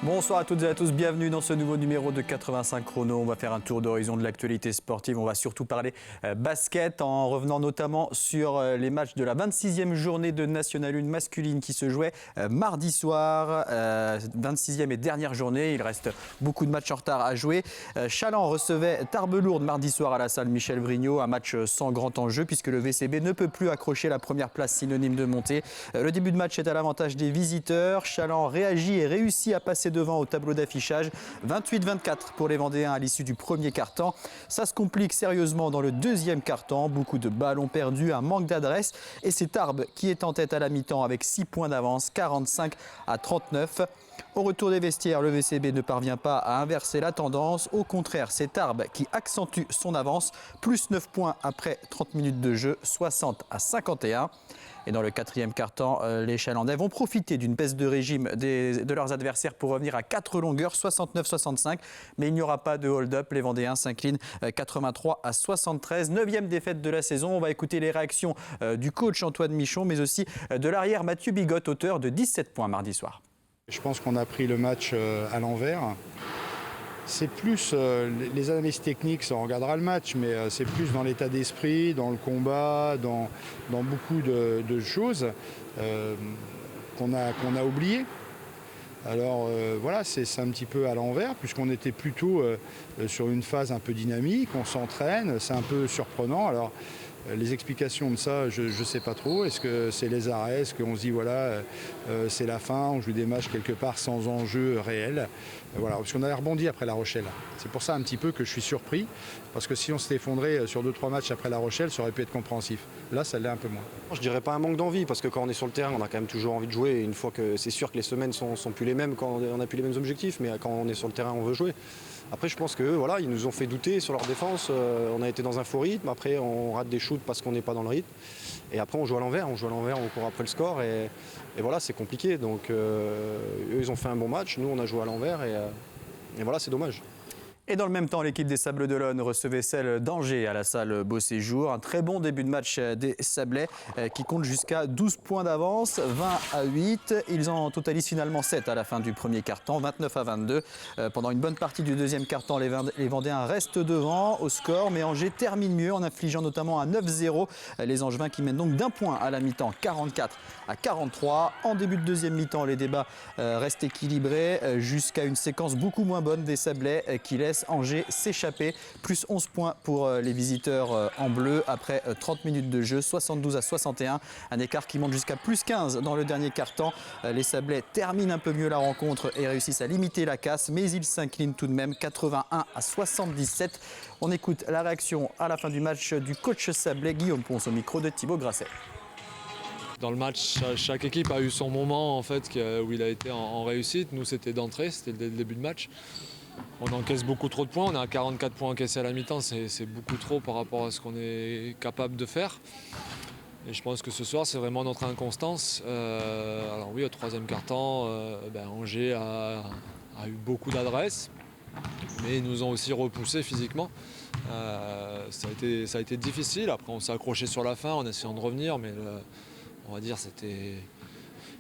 Bonsoir à toutes et à tous, bienvenue dans ce nouveau numéro de 85 chrono. On va faire un tour d'horizon de l'actualité sportive. On va surtout parler basket en revenant notamment sur les matchs de la 26e journée de National 1 masculine qui se jouait mardi soir. 26e et dernière journée, il reste beaucoup de matchs en retard à jouer. Chaland recevait Tarbes-Lourdes mardi soir à la salle Michel Vrignot. Un match sans grand enjeu puisque le VCB ne peut plus accrocher la première place synonyme de montée. Le début de match est à l'avantage des visiteurs. Chaland réagit et réussit à passer devant au tableau d'affichage. 28-24 pour les Vendéens à l'issue du premier quart-temps. Ça se complique sérieusement dans le deuxième quart-temps. Beaucoup de ballons perdus, un manque d'adresse. Et c'est Tarbes qui est en tête à la mi-temps avec 6 points d'avance, 45-39. Au retour des vestiaires, le VCB ne parvient pas à inverser la tendance. Au contraire, c'est Tarbes qui accentue son avance. Plus 9 points après 30 minutes de jeu, 60-51. Et dans le quatrième quart-temps, les Chalandais vont profiter d'une baisse de régime de leurs adversaires pour revenir à 4 longueurs, 69-65. Mais il n'y aura pas de hold-up. Les Vendéens s'inclinent 83-73. 9e défaite de la saison. On va écouter les réactions du coach Antoine Michon, mais aussi de l'arrière Mathieu Bigotte, auteur de 17 points mardi soir. Je pense qu'on a pris le match à l'envers. C'est plus les analyses techniques, ça on regardera le match, mais c'est plus dans l'état d'esprit, dans le combat, dans beaucoup de choses qu'on a oubliées. Alors voilà, c'est un petit peu à l'envers, puisqu'on était plutôt sur une phase un peu dynamique, on s'entraîne, c'est un peu surprenant. Alors les explications de ça, je ne sais pas trop. Est-ce que c'est les arrêts? Est-ce qu'on se dit voilà, c'est la fin, on joue des matchs quelque part sans enjeu réel? Voilà, parce qu'on avait rebondi après La Rochelle. C'est pour ça un petit peu que je suis surpris, parce que si on s'était effondré sur 2-3 matchs après La Rochelle, ça aurait pu être compréhensif. Là, ça l'est un peu moins. Je dirais pas un manque d'envie, parce que quand on est sur le terrain, on a quand même toujours envie de jouer. Et une fois que c'est sûr que les semaines sont plus les mêmes, quand on n'a plus les mêmes objectifs, mais quand on est sur le terrain, on veut jouer. Après, je pense que voilà, ils nous ont fait douter sur leur défense. On a été dans un faux rythme. Après, on rate des shoots parce qu'on n'est pas dans le rythme. Et après, on joue à l'envers. On court après le score. Et voilà, c'est compliqué. Donc, eux, ils ont fait un bon match. Nous, on a joué à l'envers. Et voilà, c'est dommage. Et dans le même temps, l'équipe des Sables d'Olonne recevait celle d'Angers à la salle Beau Séjour. Un très bon début de match des Sablais qui compte jusqu'à 12 points d'avance, 20-8. Ils en totalisent finalement 7 à la fin du premier quart-temps, 29-22. Pendant une bonne partie du deuxième quart-temps, les Vendéens restent devant au score, mais Angers termine mieux en infligeant notamment un 9-0. Les Angevins qui mènent donc d'un point à la mi-temps, 44-43. En début de deuxième mi-temps, les débats restent équilibrés jusqu'à une séquence beaucoup moins bonne des Sablais qui laisse Angers s'échapper. Plus 11 points pour les visiteurs en bleu après 30 minutes de jeu, 72-61. Un écart qui monte jusqu'à plus 15 dans le dernier quart-temps. Les Sablais terminent un peu mieux la rencontre et réussissent à limiter la casse, mais ils s'inclinent tout de même 81-77. On écoute la réaction à la fin du match du coach Sablais, Guillaume Ponce, au micro de Thibaut Grasset. Dans le match, chaque équipe a eu son moment en fait, où il a été en réussite. Nous, c'était d'entrée, c'était le début de match. On encaisse beaucoup trop de points, on est à 44 points encaissés à la mi-temps, c'est beaucoup trop par rapport à ce qu'on est capable de faire. Et je pense que ce soir, c'est vraiment notre inconstance. Alors oui, au troisième quart-temps, Angers a eu beaucoup d'adresse, mais ils nous ont aussi repoussés physiquement. Ça a été difficile, après on s'est accroché sur la fin en essayant de revenir, mais on va dire c'était...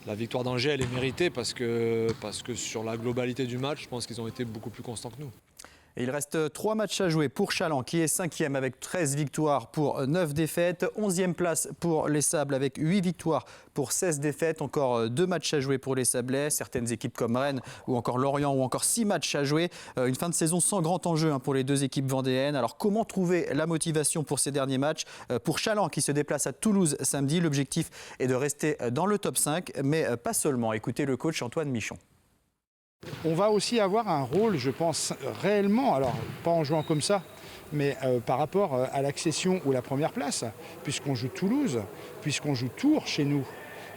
La victoire d'Angers, elle est méritée parce que sur la globalité du match, je pense qu'ils ont été beaucoup plus constants que nous. Et il reste 3 matchs à jouer pour Chaland qui est 5e avec 13 victoires pour 9 défaites. 11e place pour les Sables avec 8 victoires pour 16 défaites. Encore 2 matchs à jouer pour les Sablais. Certaines équipes comme Rennes ou encore Lorient ou encore 6 matchs à jouer. Une fin de saison sans grand enjeu pour les 2 équipes vendéennes. Alors comment trouver la motivation pour ces derniers matchs? Pour Chaland qui se déplace à Toulouse samedi, l'objectif est de rester dans le top 5, mais pas seulement. Écoutez le coach Antoine Michon. On va aussi avoir un rôle, je pense, réellement, alors pas en jouant comme ça, mais par rapport à l'accession ou la première place, puisqu'on joue Toulouse, puisqu'on joue Tours chez nous.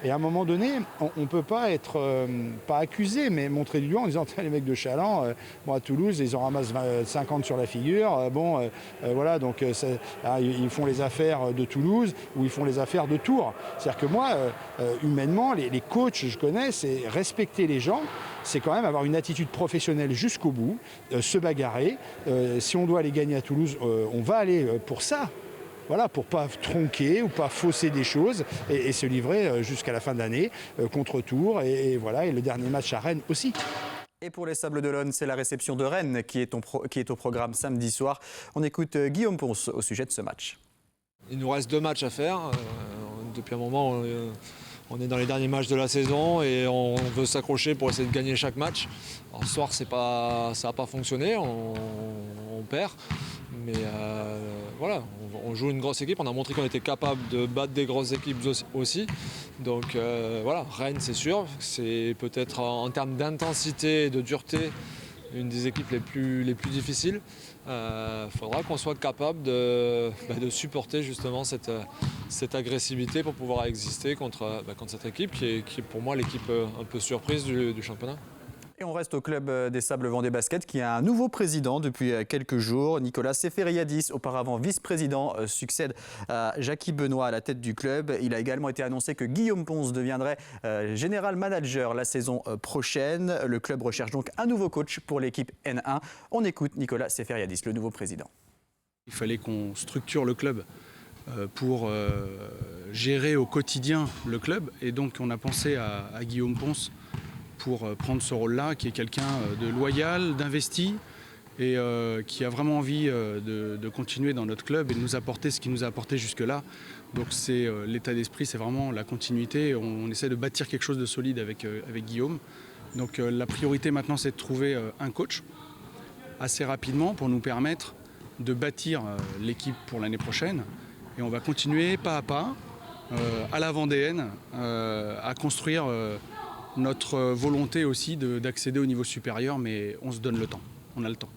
Et à un moment donné, on ne peut pas être, pas accusé, mais montrer du doigt en disant les mecs de Chaland, à Toulouse, ils en ramassent 50 sur la figure. Voilà, donc ils font les affaires de Toulouse ou ils font les affaires de Tours. C'est-à-dire que moi, humainement, les coachs, je connais, c'est respecter les gens. C'est quand même avoir une attitude professionnelle jusqu'au bout, se bagarrer. Si on doit aller gagner à Toulouse, on va aller pour ça. Voilà, pour ne pas tronquer ou pas fausser des choses et se livrer jusqu'à la fin de l'année contre Tours et voilà, et le dernier match à Rennes aussi. Et pour les Sables d'Olonne, c'est la réception de Rennes qui est au programme samedi soir. On écoute Guillaume Pons au sujet de ce match. Il nous reste 2 matchs à faire. Depuis un moment, on est dans les derniers matchs de la saison et on veut s'accrocher pour essayer de gagner chaque match. Alors, ce soir, ça n'a pas fonctionné, on perd. Mais voilà, on joue une grosse équipe. On a montré qu'on était capable de battre des grosses équipes aussi. Donc voilà, Rennes, c'est sûr. C'est peut-être en termes d'intensité et de dureté une des équipes les plus difficiles. Faudra qu'on soit capable de supporter justement cette agressivité pour pouvoir exister contre cette équipe qui est pour moi l'équipe un peu surprise du championnat. Et on reste au club des Sables Vendée Basket qui a un nouveau président depuis quelques jours. Nicolas Seferiadis, auparavant vice-président, succède à Jackie Benoît à la tête du club. Il a également été annoncé que Guillaume Pons deviendrait général manager la saison prochaine. Le club recherche donc un nouveau coach pour l'équipe N1. On écoute Nicolas Seferiadis, le nouveau président. Il fallait qu'on structure le club pour gérer au quotidien le club. Et donc on a pensé à Guillaume Pons pour prendre ce rôle-là, qui est quelqu'un de loyal, d'investi et qui a vraiment envie de continuer dans notre club et de nous apporter ce qu'il nous a apporté jusque-là. Donc c'est l'état d'esprit, c'est vraiment la continuité. On essaie de bâtir quelque chose de solide avec Guillaume. Donc la priorité maintenant, c'est de trouver un coach assez rapidement pour nous permettre de bâtir l'équipe pour l'année prochaine. Et on va continuer pas à pas, à la vendéenne, à construire notre volonté aussi d'accéder au niveau supérieur, mais on se donne le temps, on a le temps.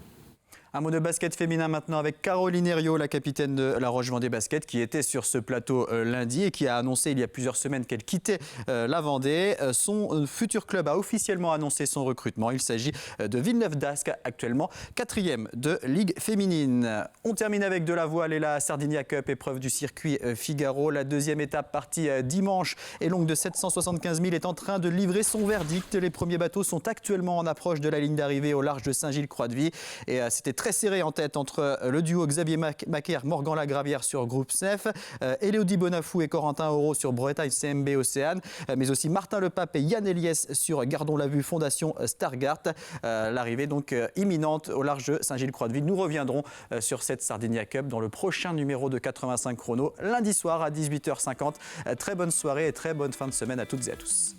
Un mot de basket féminin maintenant avec Caroline Herriot, la capitaine de la Roche Vendée Basket, qui était sur ce plateau lundi et qui a annoncé il y a plusieurs semaines qu'elle quittait la Vendée. Son futur club a officiellement annoncé son recrutement. Il s'agit de Villeneuve d'Ascq, actuellement 4e de Ligue féminine. On termine avec de la voile et la Sardinia Cup, épreuve du circuit Figaro. La deuxième étape, partie dimanche et longue de 775 000, est en train de livrer son verdict. Les premiers bateaux sont actuellement en approche de la ligne d'arrivée au large de Saint-Gilles-Croix-de-Vie. Et c'était très serré en tête entre le duo Xavier Macaire, Morgan Lagravière sur Groupe SNEF, Élodie Bonafou et Corentin Auro sur Bretagne CMB Océane, mais aussi Martin Lepape et Yann Eliès sur Gardons la Vue Fondation Stargard. L'arrivée donc imminente au large de Saint-Gilles-Croix-de-Vie. Nous reviendrons sur cette Sardinia Cup dans le prochain numéro de 85 chrono lundi soir à 18h50. Très bonne soirée et très bonne fin de semaine à toutes et à tous.